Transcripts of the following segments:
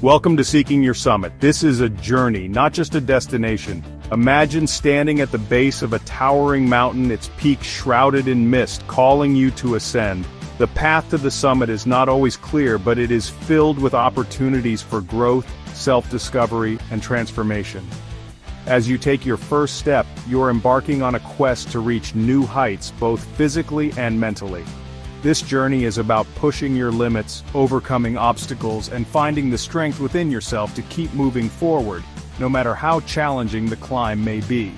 Welcome to Seeking Your Summit. This is a journey, not just a destination. Imagine standing at the base of a towering mountain, its peak shrouded in mist, calling you to ascend. The path to the summit is not always clear, but it is filled with opportunities for growth, self-discovery, and transformation. As you take your first step, you're embarking on a quest to reach new heights, both physically and mentally. This journey is about pushing your limits, overcoming obstacles, and finding the strength within yourself to keep moving forward, no matter how challenging the climb may be.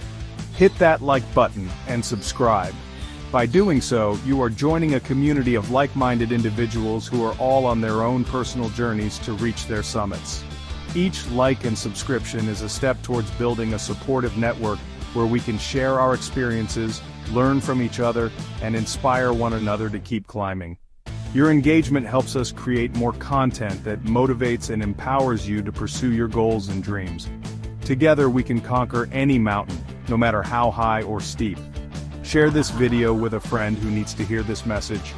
Hit that like button and subscribe. By doing so, you are joining a community of like-minded individuals who are all on their own personal journeys to reach their summits. Each like and subscription is a step towards building a supportive network where we can share our experiences, learn from each other, and inspire one another to keep climbing. Your engagement helps us create more content that motivates and empowers you to pursue your goals and dreams. Together we can conquer any mountain, no matter how high or steep. Share this video with a friend who needs to hear this message.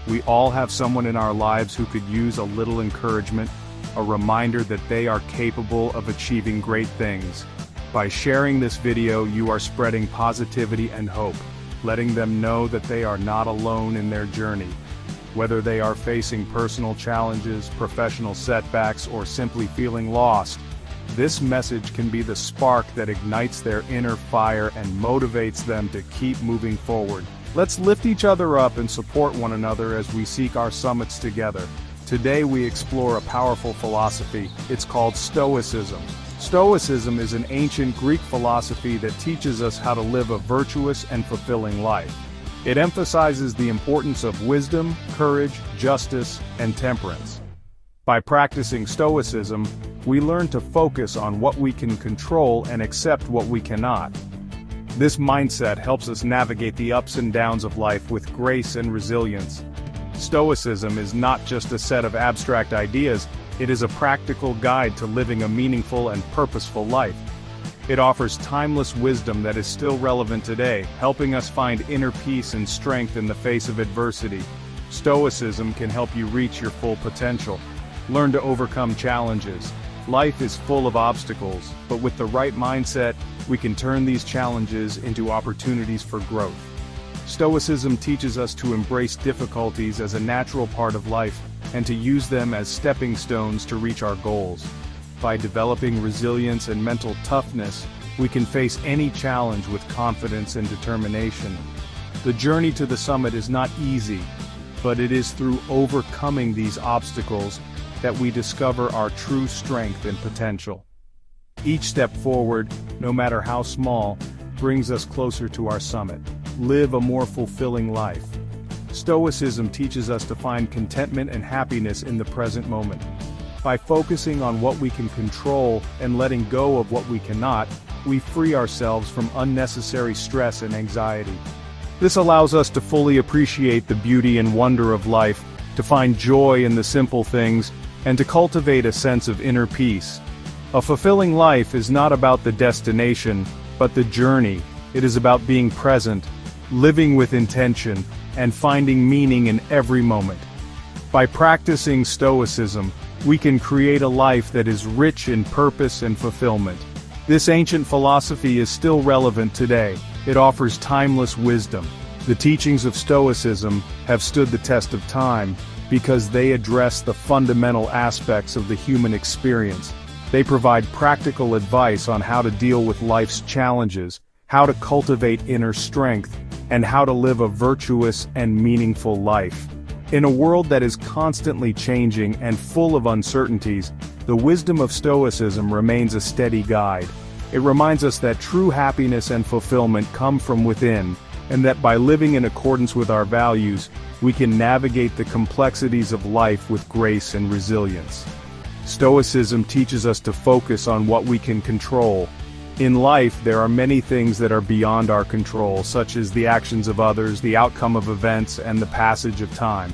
We all have someone in our lives who could use a little encouragement, a reminder that they are capable of achieving great things. By sharing this video, you are spreading positivity and hope, letting them know that they are not alone in their journey. Whether they are facing personal challenges, professional setbacks, or simply feeling lost, this message can be the spark that ignites their inner fire and motivates them to keep moving forward. Let's lift each other up and support one another as we seek our summits together. Today we explore a powerful philosophy. It's called Stoicism. Stoicism is an ancient Greek philosophy that teaches us how to live a virtuous and fulfilling life. It emphasizes the importance of wisdom, courage, justice, and temperance. By practicing Stoicism, we learn to focus on what we can control and accept what we cannot. This mindset helps us navigate the ups and downs of life with grace and resilience. Stoicism is not just a set of abstract ideas, it is a practical guide to living a meaningful and purposeful life. It offers timeless wisdom that is still relevant today, helping us find inner peace and strength in the face of adversity. Stoicism can help you reach your full potential. Learn to overcome challenges. Life is full of obstacles, but with the right mindset, we can turn these challenges into opportunities for growth. Stoicism teaches us to embrace difficulties as a natural part of life, and to use them as stepping stones to reach our goals. By developing resilience and mental toughness, we can face any challenge with confidence and determination. The journey to the summit is not easy, but it is through overcoming these obstacles that we discover our true strength and potential. Each step forward, no matter how small, brings us closer to our summit. Live a more fulfilling life. Stoicism teaches us to find contentment and happiness in the present moment. By focusing on what we can control and letting go of what we cannot, we free ourselves from unnecessary stress and anxiety. This allows us to fully appreciate the beauty and wonder of life, to find joy in the simple things, and to cultivate a sense of inner peace. A fulfilling life is not about the destination, but the journey. It is about being present, living with intention, and finding meaning in every moment. By practicing Stoicism, we can create a life that is rich in purpose and fulfillment. This ancient philosophy is still relevant today. It offers timeless wisdom. The teachings of Stoicism have stood the test of time because they address the fundamental aspects of the human experience. They provide practical advice on how to deal with life's challenges, how to cultivate inner strength, and how to live a virtuous and meaningful life. In a world that is constantly changing and full of uncertainties, the wisdom of Stoicism remains a steady guide. It reminds us that true happiness and fulfillment come from within, and that by living in accordance with our values, we can navigate the complexities of life with grace and resilience. Stoicism teaches us to focus on what we can control. In life, there are many things that are beyond our control, such as the actions of others, the outcome of events, and the passage of time.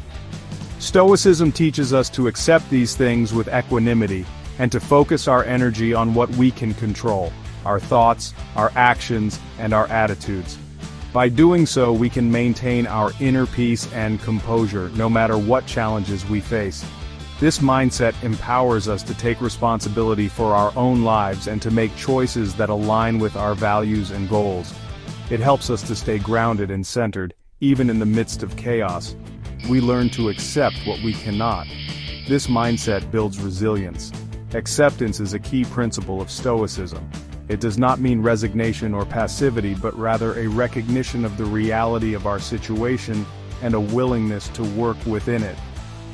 Stoicism teaches us to accept these things with equanimity, and to focus our energy on what we can control, our thoughts, our actions, and our attitudes. By doing so, we can maintain our inner peace and composure, no matter what challenges we face. This mindset empowers us to take responsibility for our own lives and to make choices that align with our values and goals. It helps us to stay grounded and centered, even in the midst of chaos. We learn to accept what we cannot. This mindset builds resilience. Acceptance is a key principle of Stoicism. It does not mean resignation or passivity, but rather a recognition of the reality of our situation and a willingness to work within it.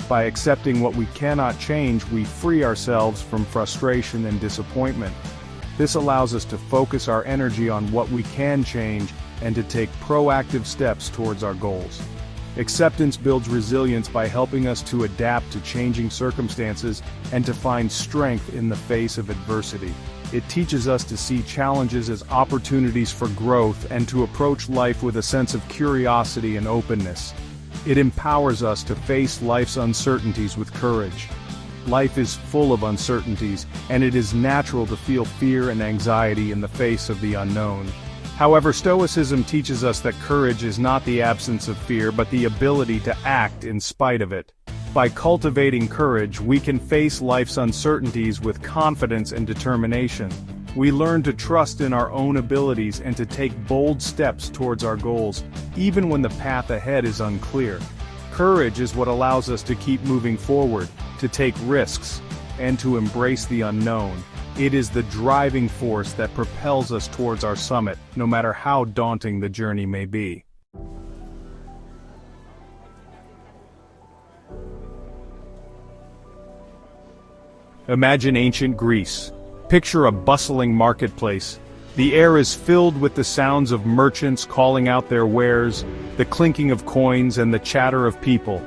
By accepting what we cannot change, we free ourselves from frustration and disappointment. This allows us to focus our energy on what we can change and to take proactive steps towards our goals. Acceptance builds resilience by helping us to adapt to changing circumstances and to find strength in the face of adversity. It teaches us to see challenges as opportunities for growth and to approach life with a sense of curiosity and openness. It empowers us to face life's uncertainties with courage. Life is full of uncertainties, and it is natural to feel fear and anxiety in the face of the unknown. However, Stoicism teaches us that courage is not the absence of fear but the ability to act in spite of it. By cultivating courage, we can face life's uncertainties with confidence and determination. We learn to trust in our own abilities and to take bold steps towards our goals, even when the path ahead is unclear. Courage is what allows us to keep moving forward, to take risks, and to embrace the unknown. It is the driving force that propels us towards our summit, no matter how daunting the journey may be. Imagine ancient Greece. Picture a bustling marketplace. The air is filled with the sounds of merchants calling out their wares, the clinking of coins and the chatter of people.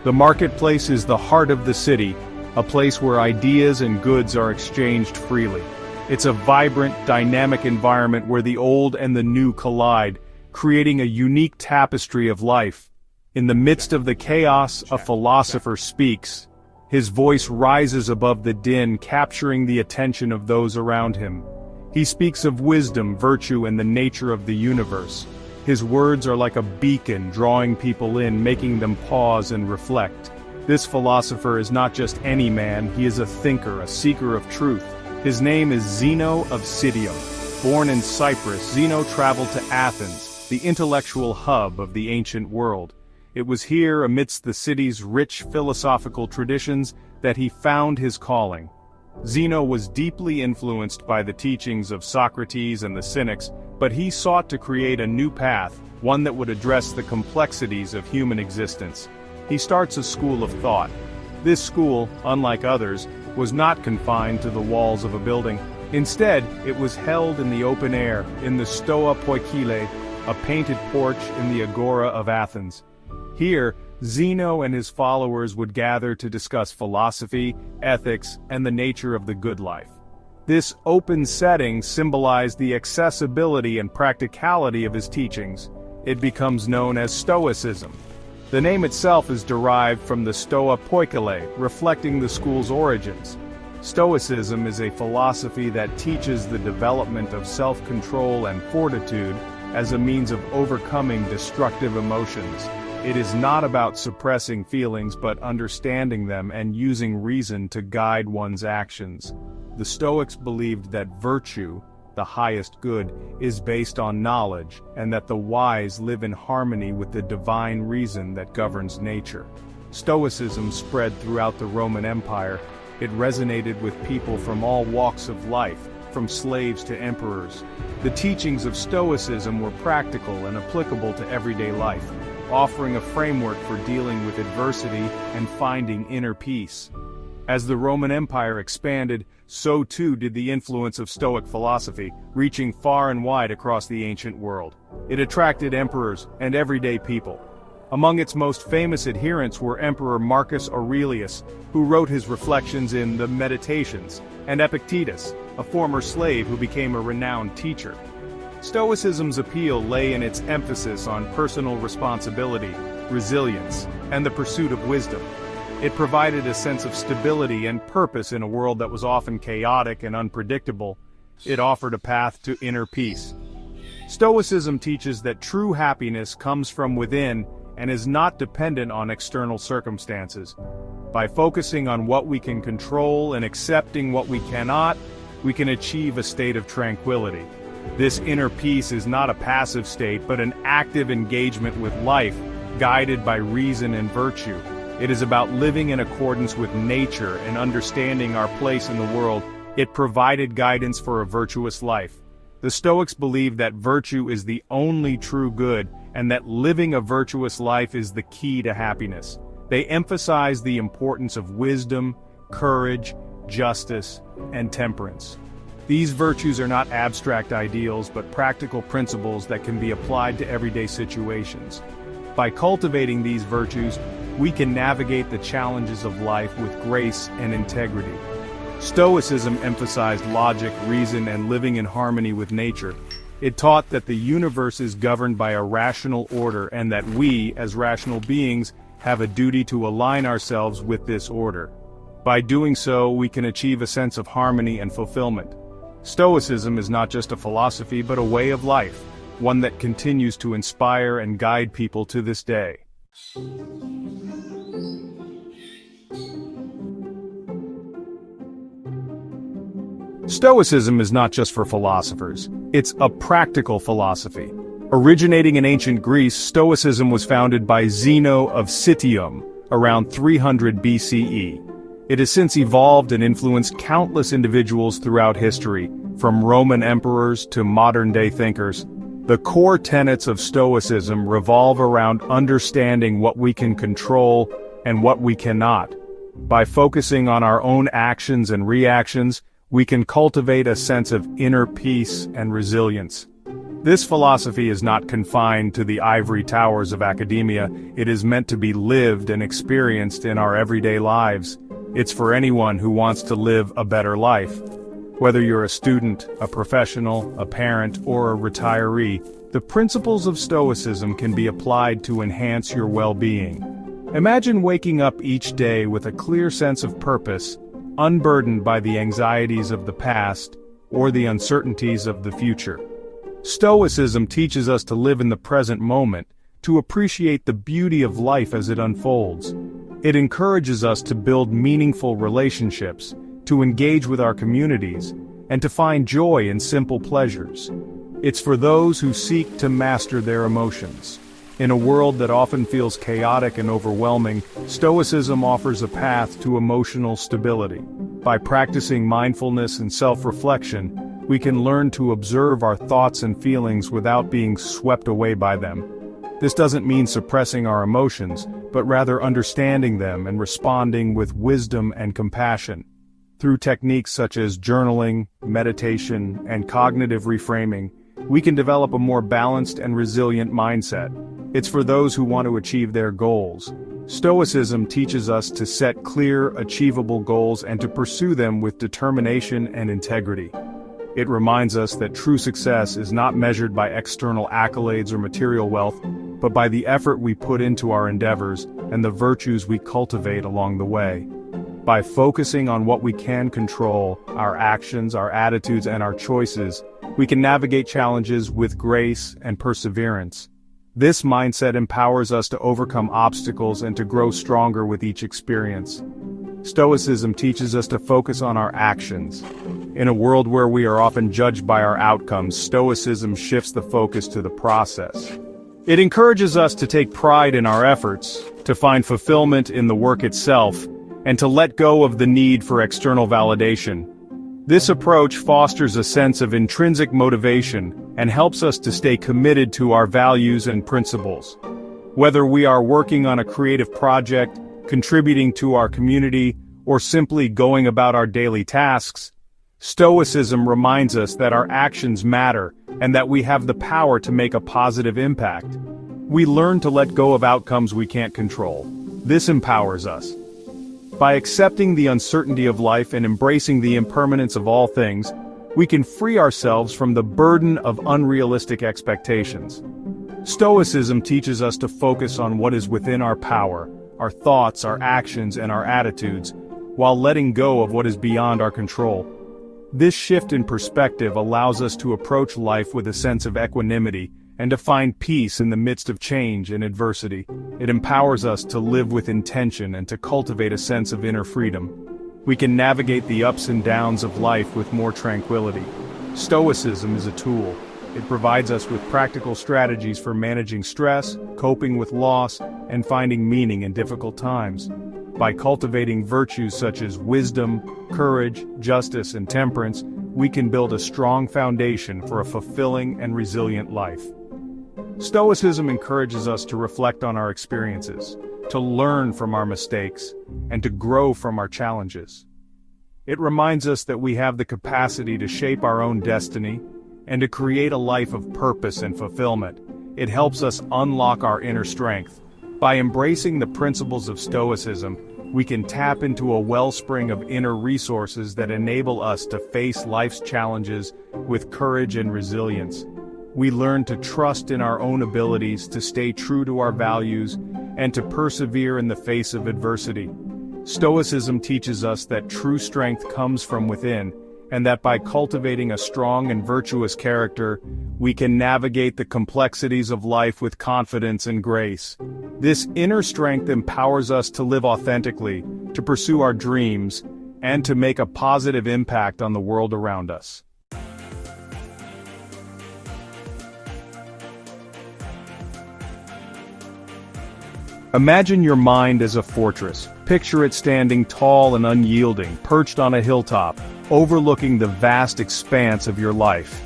The marketplace is the heart of the city, a place where ideas and goods are exchanged freely. It's a vibrant, dynamic environment where the old and the new collide, creating a unique tapestry of life. In the midst of the chaos, a philosopher speaks. His voice rises above the din, capturing the attention of those around him. He speaks of wisdom, virtue, and the nature of the universe. His words are like a beacon, drawing people in, making them pause and reflect. This philosopher is not just any man, he is a thinker, a seeker of truth. His name is Zeno of Citium. Born in Cyprus, Zeno traveled to Athens, the intellectual hub of the ancient world. It was here, amidst the city's rich philosophical traditions, that he found his calling. Zeno was deeply influenced by the teachings of Socrates and the Cynics, but he sought to create a new path, one that would address the complexities of human existence. He starts a school of thought. This school, unlike others, was not confined to the walls of a building. Instead, it was held in the open air, in the Stoa Poikile, a painted porch in the Agora of Athens. Here, Zeno and his followers would gather to discuss philosophy, ethics, and the nature of the good life. This open setting symbolized the accessibility and practicality of his teachings. It becomes known as Stoicism. The name itself is derived from the Stoa Poikile, reflecting the school's origins. Stoicism is a philosophy that teaches the development of self-control and fortitude as a means of overcoming destructive emotions. It is not about suppressing feelings but understanding them and using reason to guide one's actions. The Stoics believed that virtue, the highest good, is based on knowledge, and that the wise live in harmony with the divine reason that governs nature. Stoicism spread throughout the Roman Empire. It resonated with people from all walks of life, from slaves to emperors. The teachings of Stoicism were practical and applicable to everyday life, offering a framework for dealing with adversity and finding inner peace. As the Roman Empire expanded, so too did the influence of Stoic philosophy, reaching far and wide across the ancient world. It attracted emperors and everyday people. Among its most famous adherents were Emperor Marcus Aurelius, who wrote his reflections in the Meditations, and Epictetus, a former slave who became a renowned teacher. Stoicism's appeal lay in its emphasis on personal responsibility, resilience, and the pursuit of wisdom. It provided a sense of stability and purpose in a world that was often chaotic and unpredictable. It offered a path to inner peace. Stoicism teaches that true happiness comes from within and is not dependent on external circumstances. By focusing on what we can control and accepting what we cannot, we can achieve a state of tranquility. This inner peace is not a passive state, but an active engagement with life, guided by reason and virtue. It is about living in accordance with nature and understanding our place in the world. It provided guidance for a virtuous life. The Stoics believe that virtue is the only true good, and that living a virtuous life is the key to happiness. They emphasize the importance of wisdom, courage, justice, and temperance. These virtues are not abstract ideals, but practical principles that can be applied to everyday situations. By cultivating these virtues, we can navigate the challenges of life with grace and integrity. Stoicism emphasized logic, reason, and living in harmony with nature. It taught that the universe is governed by a rational order and that we, as rational beings, have a duty to align ourselves with this order. By doing so, we can achieve a sense of harmony and fulfillment. Stoicism is not just a philosophy but a way of life, one that continues to inspire and guide people to this day. Stoicism is not just for philosophers, it's a practical philosophy. Originating in ancient Greece, Stoicism was founded by Zeno of Citium around 300 BCE. It has since evolved and influenced countless individuals throughout history, from Roman emperors to modern-day thinkers. The core tenets of Stoicism revolve around understanding what we can control and what we cannot. By focusing on our own actions and reactions, we can cultivate a sense of inner peace and resilience. This philosophy is not confined to the ivory towers of academia. It is meant to be lived and experienced in our everyday lives. It's for anyone who wants to live a better life. Whether you're a student, a professional, a parent, or a retiree, the principles of Stoicism can be applied to enhance your well-being. Imagine waking up each day with a clear sense of purpose, unburdened by the anxieties of the past or the uncertainties of the future. Stoicism teaches us to live in the present moment, to appreciate the beauty of life as it unfolds. It encourages us to build meaningful relationships, to engage with our communities, and to find joy in simple pleasures. It's for those who seek to master their emotions. In a world that often feels chaotic and overwhelming, Stoicism offers a path to emotional stability. By practicing mindfulness and self-reflection, we can learn to observe our thoughts and feelings without being swept away by them. This doesn't mean suppressing our emotions, but rather understanding them and responding with wisdom and compassion. Through techniques such as journaling, meditation, and cognitive reframing, we can develop a more balanced and resilient mindset. It's for those who want to achieve their goals. Stoicism teaches us to set clear, achievable goals and to pursue them with determination and integrity. It reminds us that true success is not measured by external accolades or material wealth, but by the effort we put into our endeavors and the virtues we cultivate along the way. By focusing on what we can control, our actions, our attitudes, and our choices, we can navigate challenges with grace and perseverance. This mindset empowers us to overcome obstacles and to grow stronger with each experience. Stoicism teaches us to focus on our actions. In a world where we are often judged by our outcomes, Stoicism shifts the focus to the process. It encourages us to take pride in our efforts, to find fulfillment in the work itself, and to let go of the need for external validation. This approach fosters a sense of intrinsic motivation and helps us to stay committed to our values and principles. Whether we are working on a creative project, contributing to our community, or simply going about our daily tasks, Stoicism reminds us that our actions matter and that we have the power to make a positive impact. We learn to let go of outcomes we can't control. This empowers us. By accepting the uncertainty of life and embracing the impermanence of all things, we can free ourselves from the burden of unrealistic expectations. Stoicism teaches us to focus on what is within our power, our thoughts, our actions, and our attitudes, while letting go of what is beyond our control. This shift in perspective allows us to approach life with a sense of equanimity, and to find peace in the midst of change and adversity. It empowers us to live with intention and to cultivate a sense of inner freedom. We can navigate the ups and downs of life with more tranquility. Stoicism is a tool. It provides us with practical strategies for managing stress, coping with loss, and finding meaning in difficult times. By cultivating virtues such as wisdom, courage, justice, and temperance, we can build a strong foundation for a fulfilling and resilient life. Stoicism encourages us to reflect on our experiences, to learn from our mistakes, and to grow from our challenges. It reminds us that we have the capacity to shape our own destiny and to create a life of purpose and fulfillment. It helps us unlock our inner strength. By embracing the principles of Stoicism, we can tap into a wellspring of inner resources that enable us to face life's challenges with courage and resilience. We learn to trust in our own abilities, to stay true to our values, and to persevere in the face of adversity. Stoicism teaches us that true strength comes from within, and that by cultivating a strong and virtuous character, we can navigate the complexities of life with confidence and grace. This inner strength empowers us to live authentically, to pursue our dreams, and to make a positive impact on the world around us. Imagine your mind as a fortress. Picture it standing tall and unyielding, perched on a hilltop, overlooking the vast expanse of your life.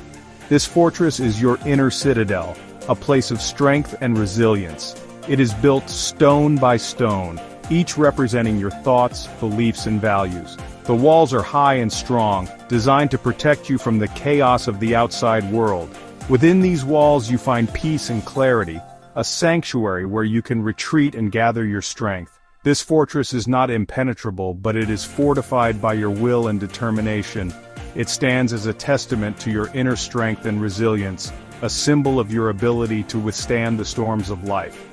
This fortress is your inner citadel, a place of strength and resilience. It is built stone by stone, each representing your thoughts, beliefs, and values. The walls are high and strong, designed to protect you from the chaos of the outside world. Within these walls you find peace and clarity, a sanctuary where you can retreat and gather your strength. This fortress is not impenetrable, but it is fortified by your will and determination. It stands as a testament to your inner strength and resilience, a symbol of your ability to withstand the storms of life.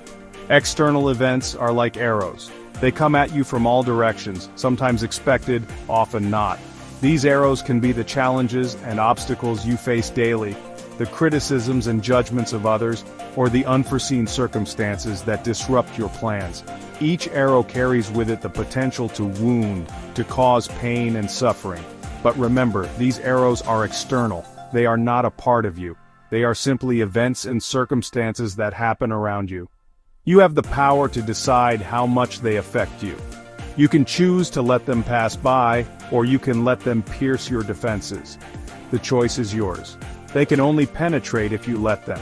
External events are like arrows. They come at you from all directions, sometimes expected, often not. These arrows can be the challenges and obstacles you face daily, the criticisms and judgments of others, or the unforeseen circumstances that disrupt your plans. Each arrow carries with it the potential to wound, to cause pain and suffering. But remember, these arrows are external. They are not a part of you. They are simply events and circumstances that happen around you. You have the power to decide how much they affect you. You can choose to let them pass by, or you can let them pierce your defenses. The choice is yours. They can only penetrate if you let them.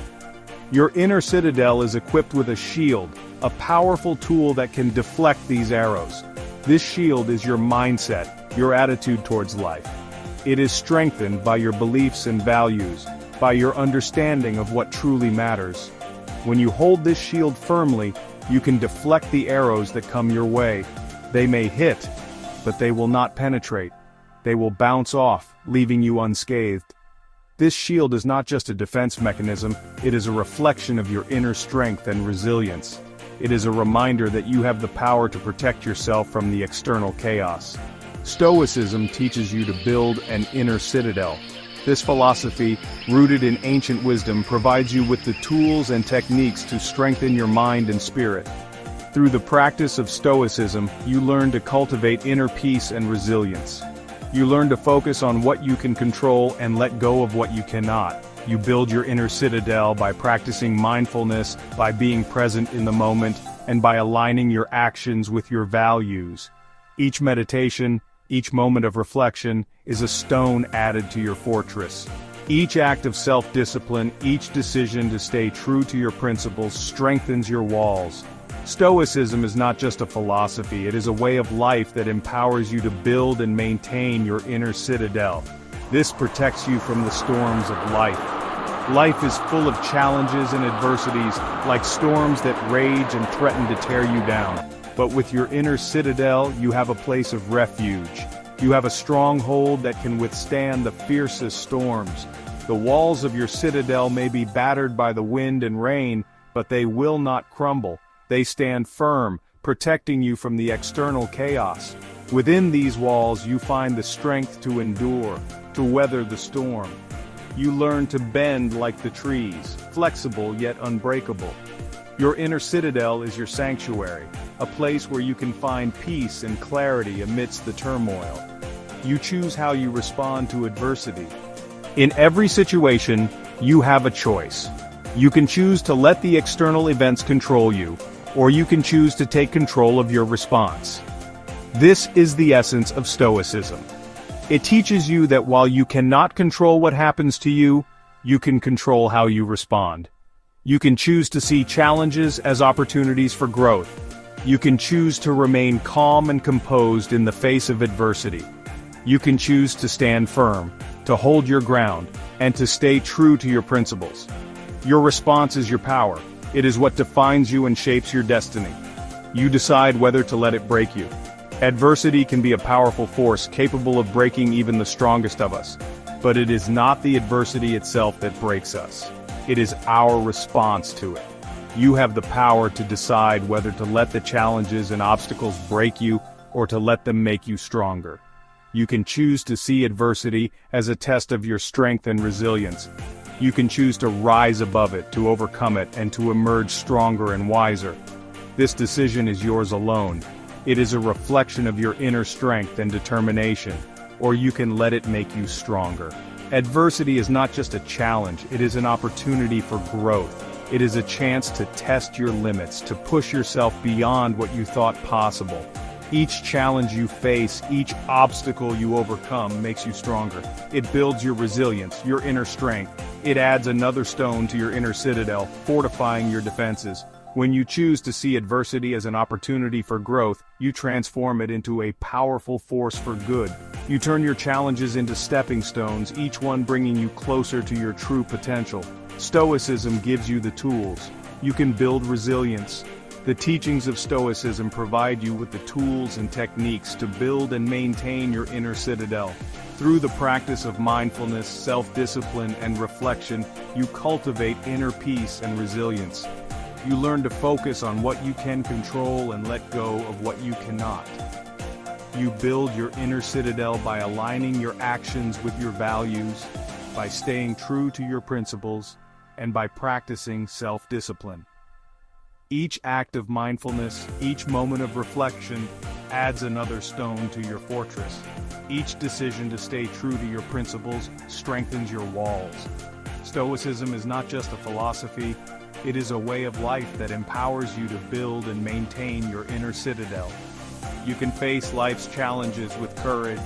Your inner citadel is equipped with a shield, a powerful tool that can deflect these arrows. This shield is your mindset, your attitude towards life. It is strengthened by your beliefs and values, by your understanding of what truly matters. When you hold this shield firmly, you can deflect the arrows that come your way. They may hit, but they will not penetrate. They will bounce off, leaving you unscathed. This shield is not just a defense mechanism, it is a reflection of your inner strength and resilience. It is a reminder that you have the power to protect yourself from the external chaos. Stoicism teaches you to build an inner citadel. This philosophy, rooted in ancient wisdom, provides you with the tools and techniques to strengthen your mind and spirit. Through the practice of Stoicism, you learn to cultivate inner peace and resilience. You learn to focus on what you can control and let go of what you cannot. You build your inner citadel by practicing mindfulness, by being present in the moment, and by aligning your actions with your values. Each meditation, each moment of reflection, is a stone added to your fortress. Each act of self-discipline, each decision to stay true to your principles strengthens your walls. Stoicism is not just a philosophy, it is a way of life that empowers you to build and maintain your inner citadel. This protects you from the storms of life. Life is full of challenges and adversities, like storms that rage and threaten to tear you down. But with your inner citadel, you have a place of refuge. You have a stronghold that can withstand the fiercest storms. The walls of your citadel may be battered by the wind and rain, but they will not crumble. They stand firm, protecting you from the external chaos. Within these walls you find the strength to endure, to weather the storm. You learn to bend like the trees, flexible yet unbreakable. Your inner citadel is your sanctuary, a place where you can find peace and clarity amidst the turmoil. You choose how you respond to adversity. In every situation, you have a choice. You can choose to let the external events control you, or you can choose to take control of your response. This is the essence of Stoicism. It teaches you that while you cannot control what happens to you, you can control how you respond. You can choose to see challenges as opportunities for growth. You can choose to remain calm and composed in the face of adversity. You can choose to stand firm, to hold your ground, and to stay true to your principles. Your response is your power. It is what defines you and shapes your destiny. You decide whether to let it break you. Adversity can be a powerful force capable of breaking even the strongest of us. But it is not the adversity itself that breaks us. It is our response to it. You have the power to decide whether to let the challenges and obstacles break you or to let them make you stronger. You can choose to see adversity as a test of your strength and resilience. You can choose to rise above it, to overcome it, and to emerge stronger and wiser. This decision is yours alone. It is a reflection of your inner strength and determination, or you can let it make you stronger. Adversity is not just a challenge, it is an opportunity for growth. It is a chance to test your limits, to push yourself beyond what you thought possible. Each challenge you face, each obstacle you overcome makes you stronger. It builds your resilience, your inner strength. It adds another stone to your inner citadel, fortifying your defenses. When you choose to see adversity as an opportunity for growth, you transform it into a powerful force for good. You turn your challenges into stepping stones, each one bringing you closer to your true potential. Stoicism gives you the tools. You can build resilience. The teachings of Stoicism provide you with the tools and techniques to build and maintain your inner citadel. Through the practice of mindfulness, self-discipline, and reflection, you cultivate inner peace and resilience. You learn to focus on what you can control and let go of what you cannot. You build your inner citadel by aligning your actions with your values, by staying true to your principles, and by practicing self-discipline. Each act of mindfulness, each moment of reflection, adds another stone to your fortress. Each decision to stay true to your principles strengthens your walls. Stoicism is not just a philosophy, it is a way of life that empowers you to build and maintain your inner citadel. You can face life's challenges with courage.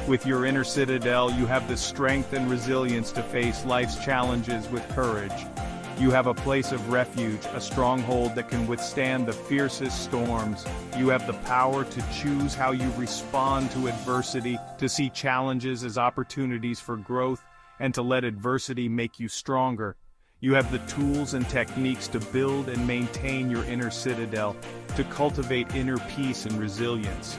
With your inner citadel, you have the strength and resilience to face life's challenges with courage. You have a place of refuge, a stronghold that can withstand the fiercest storms. You have the power to choose how you respond to adversity, to see challenges as opportunities for growth, and to let adversity make you stronger. You have the tools and techniques to build and maintain your inner citadel, to cultivate inner peace and resilience.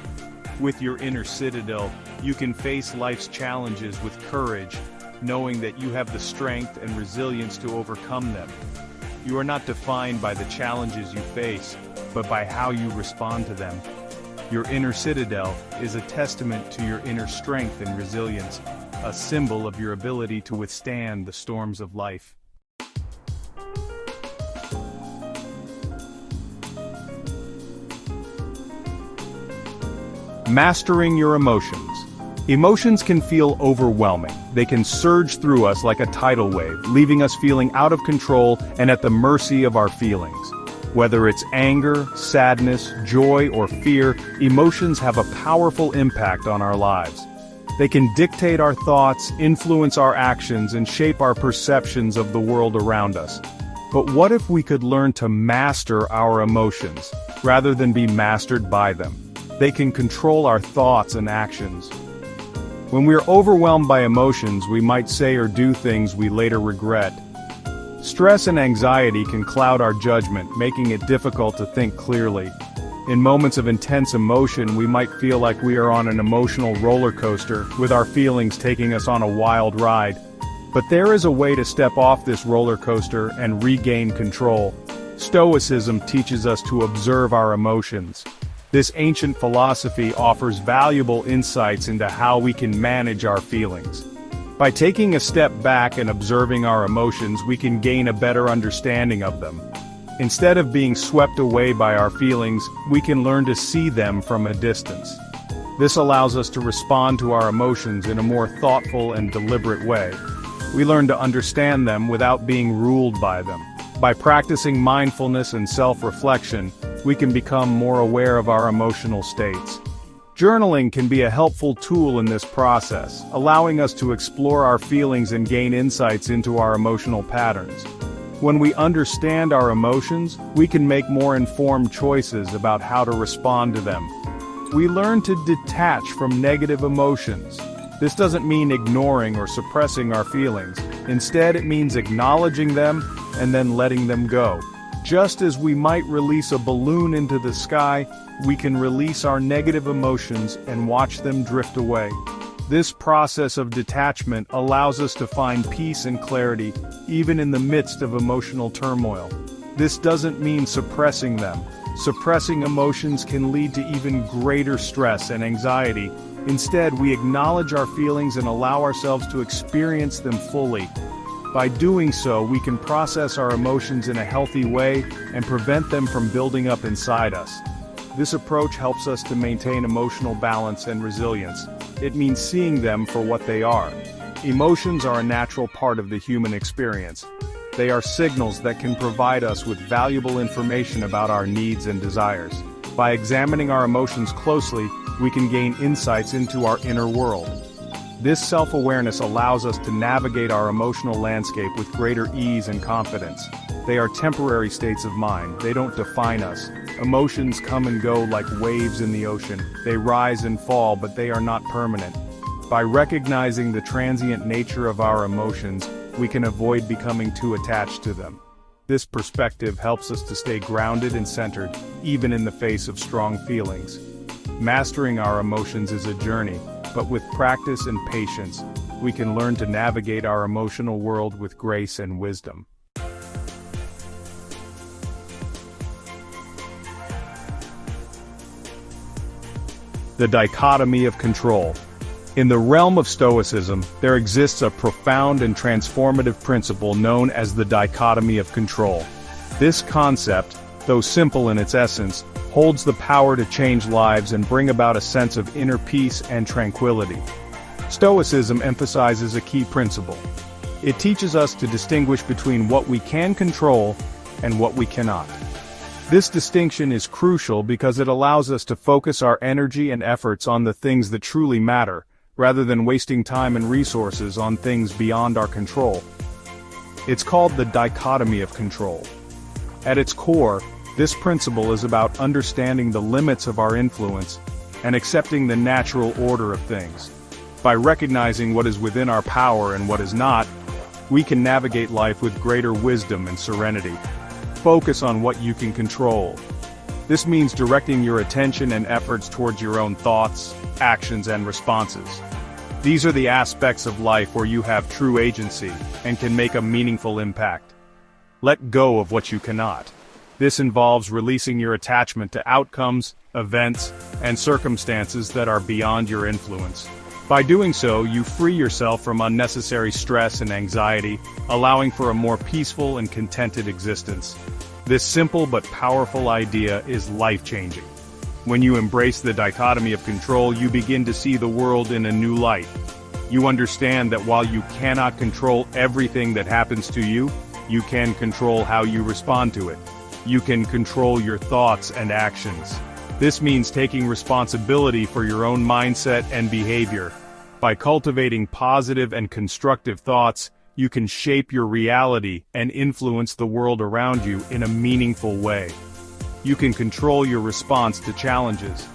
With your inner citadel, you can face life's challenges with courage, knowing that you have the strength and resilience to overcome them. You are not defined by the challenges you face, but by how you respond to them. Your inner citadel is a testament to your inner strength and resilience, a symbol of your ability to withstand the storms of life. Mastering your emotions. Emotions can feel overwhelming. They can surge through us like a tidal wave, leaving us feeling out of control and at the mercy of our feelings. Whether it's anger, sadness, joy, or fear, emotions have a powerful impact on our lives. They can dictate our thoughts, influence our actions, and shape our perceptions of the world around us. But what if we could learn to master our emotions, rather than be mastered by them? They can control our thoughts and actions. When we're overwhelmed by emotions, we might say or do things we later regret. Stress and anxiety can cloud our judgment, making it difficult to think clearly. In moments of intense emotion, we might feel like we are on an emotional roller coaster, with our feelings taking us on a wild ride. But there is a way to step off this roller coaster and regain control. Stoicism teaches us to observe our emotions. This ancient philosophy offers valuable insights into how we can manage our feelings. By taking a step back and observing our emotions, we can gain a better understanding of them. Instead of being swept away by our feelings, we can learn to see them from a distance. This allows us to respond to our emotions in a more thoughtful and deliberate way. We learn to understand them without being ruled by them. By practicing mindfulness and self-reflection, we can become more aware of our emotional states. Journaling can be a helpful tool in this process, allowing us to explore our feelings and gain insights into our emotional patterns. When we understand our emotions, we can make more informed choices about how to respond to them. We learn to detach from negative emotions. This doesn't mean ignoring or suppressing our feelings. Instead, it means acknowledging them and then letting them go. Just as we might release a balloon into the sky, we can release our negative emotions and watch them drift away. This process of detachment allows us to find peace and clarity, even in the midst of emotional turmoil. This doesn't mean suppressing them. Suppressing emotions can lead to even greater stress and anxiety. Instead, we acknowledge our feelings and allow ourselves to experience them fully. By doing so, we can process our emotions in a healthy way and prevent them from building up inside us. This approach helps us to maintain emotional balance and resilience. It means seeing them for what they are. Emotions are a natural part of the human experience. They are signals that can provide us with valuable information about our needs and desires. By examining our emotions closely, we can gain insights into our inner world. This self-awareness allows us to navigate our emotional landscape with greater ease and confidence. They are temporary states of mind. They don't define us. Emotions come and go like waves in the ocean. They rise and fall, but they are not permanent. By recognizing the transient nature of our emotions, we can avoid becoming too attached to them. This perspective helps us to stay grounded and centered, even in the face of strong feelings. Mastering our emotions is a journey, but with practice and patience, we can learn to navigate our emotional world with grace and wisdom. The dichotomy of control. In the realm of Stoicism, there exists a profound and transformative principle known as the dichotomy of control. This concept, though simple in its essence, holds the power to change lives and bring about a sense of inner peace and tranquility. Stoicism emphasizes a key principle. It teaches us to distinguish between what we can control and what we cannot. This distinction is crucial because it allows us to focus our energy and efforts on the things that truly matter, rather than wasting time and resources on things beyond our control. It's called the dichotomy of control. At its core, this principle is about understanding the limits of our influence and accepting the natural order of things. By recognizing what is within our power and what is not, we can navigate life with greater wisdom and serenity. Focus on what you can control. This means directing your attention and efforts towards your own thoughts, actions, and responses. These are the aspects of life where you have true agency and can make a meaningful impact. Let go of what you cannot. This involves releasing your attachment to outcomes, events, and circumstances that are beyond your influence. By doing so, you free yourself from unnecessary stress and anxiety, allowing for a more peaceful and contented existence. This simple but powerful idea is life-changing. When you embrace the dichotomy of control, you begin to see the world in a new light. You understand that while you cannot control everything that happens to you, you can control how you respond to it. You can control your thoughts and actions. This means taking responsibility for your own mindset and behavior. By cultivating positive and constructive thoughts, you can shape your reality and influence the world around you in a meaningful way. You can control your response to challenges.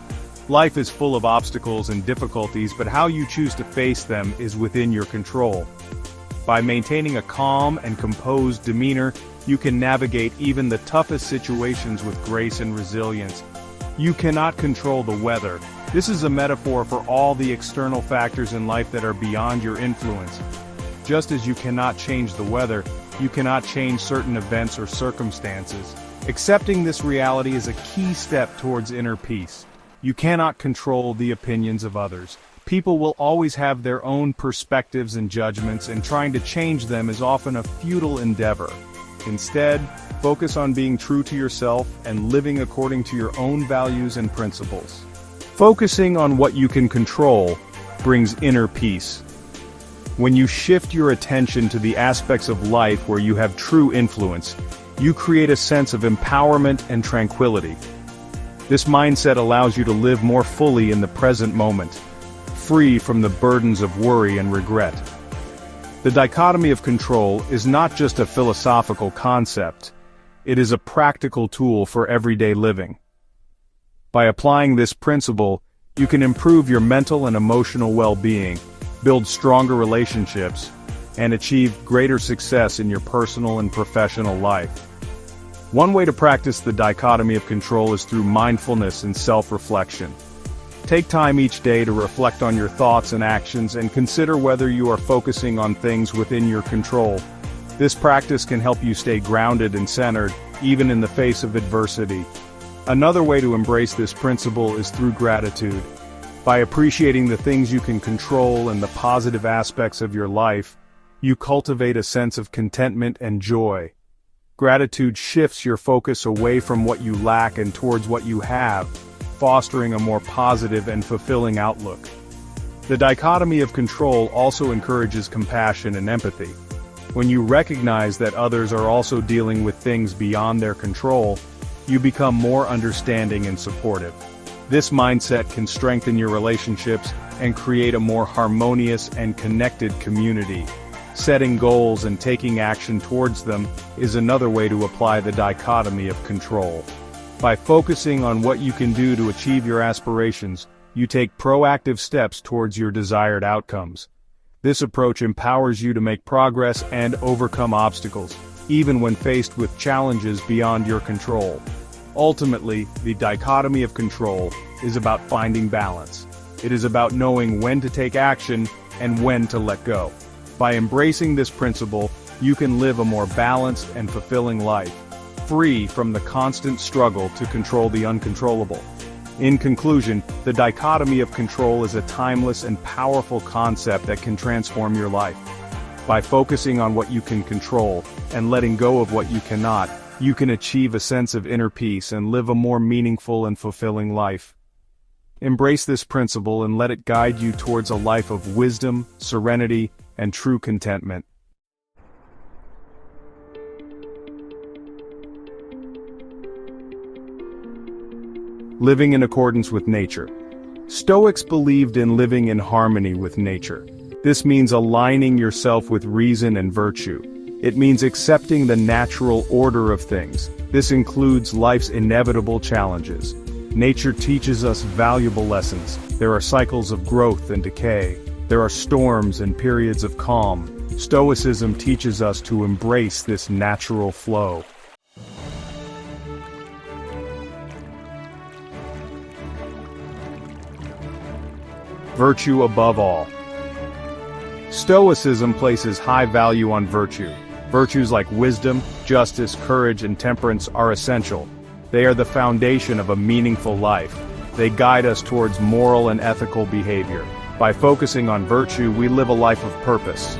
Life is full of obstacles and difficulties, but how you choose to face them is within your control. By maintaining a calm and composed demeanor, you can navigate even the toughest situations with grace and resilience. You cannot control the weather. This is a metaphor for all the external factors in life that are beyond your influence. Just as you cannot change the weather, you cannot change certain events or circumstances. Accepting this reality is a key step towards inner peace. You cannot control the opinions of others, People will always have their own perspectives and judgments, and trying to change them is often a futile endeavor. Instead, focus on being true to yourself and living according to your own values and principles. Focusing on what you can control brings inner peace. When you shift your attention to the aspects of life where you have true influence, you create a sense of empowerment and tranquility. This mindset allows you to live more fully in the present moment, free from the burdens of worry and regret. The dichotomy of control is not just a philosophical concept, it is a practical tool for everyday living. By applying this principle, you can improve your mental and emotional well-being, build stronger relationships, and achieve greater success in your personal and professional life. One way to practice the dichotomy of control is through mindfulness and self-reflection. Take time each day to reflect on your thoughts and actions and consider whether you are focusing on things within your control. This practice can help you stay grounded and centered, even in the face of adversity. Another way to embrace this principle is through gratitude. By appreciating the things you can control and the positive aspects of your life, you cultivate a sense of contentment and joy. Gratitude shifts your focus away from what you lack and towards what you have, fostering a more positive and fulfilling outlook. The dichotomy of control also encourages compassion and empathy. When you recognize that others are also dealing with things beyond their control, you become more understanding and supportive. This mindset can strengthen your relationships and create a more harmonious and connected community. Setting goals and taking action towards them is another way to apply the dichotomy of control. By focusing on what you can do to achieve your aspirations, you take proactive steps towards your desired outcomes. This approach empowers you to make progress and overcome obstacles, even when faced with challenges beyond your control. Ultimately, the dichotomy of control is about finding balance. It is about knowing when to take action and when to let go. By embracing this principle, you can live a more balanced and fulfilling life, free from the constant struggle to control the uncontrollable. In conclusion, the dichotomy of control is a timeless and powerful concept that can transform your life. By focusing on what you can control and letting go of what you cannot, you can achieve a sense of inner peace and live a more meaningful and fulfilling life. Embrace this principle and let it guide you towards a life of wisdom, serenity, and true contentment. Living in accordance with nature. Stoics believed in living in harmony with nature. This means aligning yourself with reason and virtue. It means accepting the natural order of things. This includes life's inevitable challenges. Nature teaches us valuable lessons. There are cycles of growth and decay. There are storms and periods of calm. Stoicism teaches us to embrace this natural flow. Virtue above all. Stoicism places high value on virtue. Virtues like wisdom, justice, courage, and temperance are essential. They are the foundation of a meaningful life. They guide us towards moral and ethical behavior. By focusing on virtue, we live a life of purpose.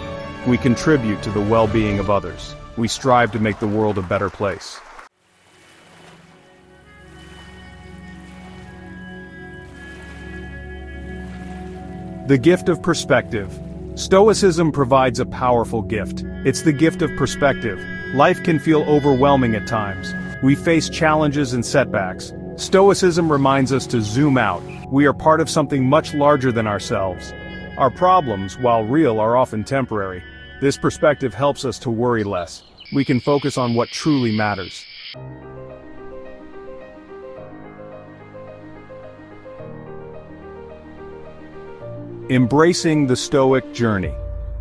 We contribute to the well-being of others. We strive to make the world a better place. The gift of perspective. Stoicism provides a powerful gift. It's the gift of perspective. Life can feel overwhelming at times. We face challenges and setbacks. Stoicism reminds us to zoom out. We are part of something much larger than ourselves. Our problems, while real, are often temporary. This perspective helps us to worry less. We can focus on what truly matters. Embracing the Stoic journey.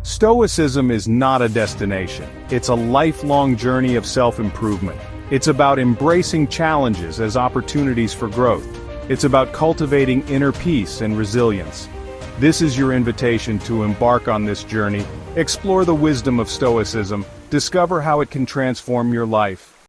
Stoicism is not a destination. It's a lifelong journey of self-improvement. It's about embracing challenges as opportunities for growth. It's about cultivating inner peace and resilience. This is your invitation to embark on this journey, explore the wisdom of Stoicism, discover how it can transform your life.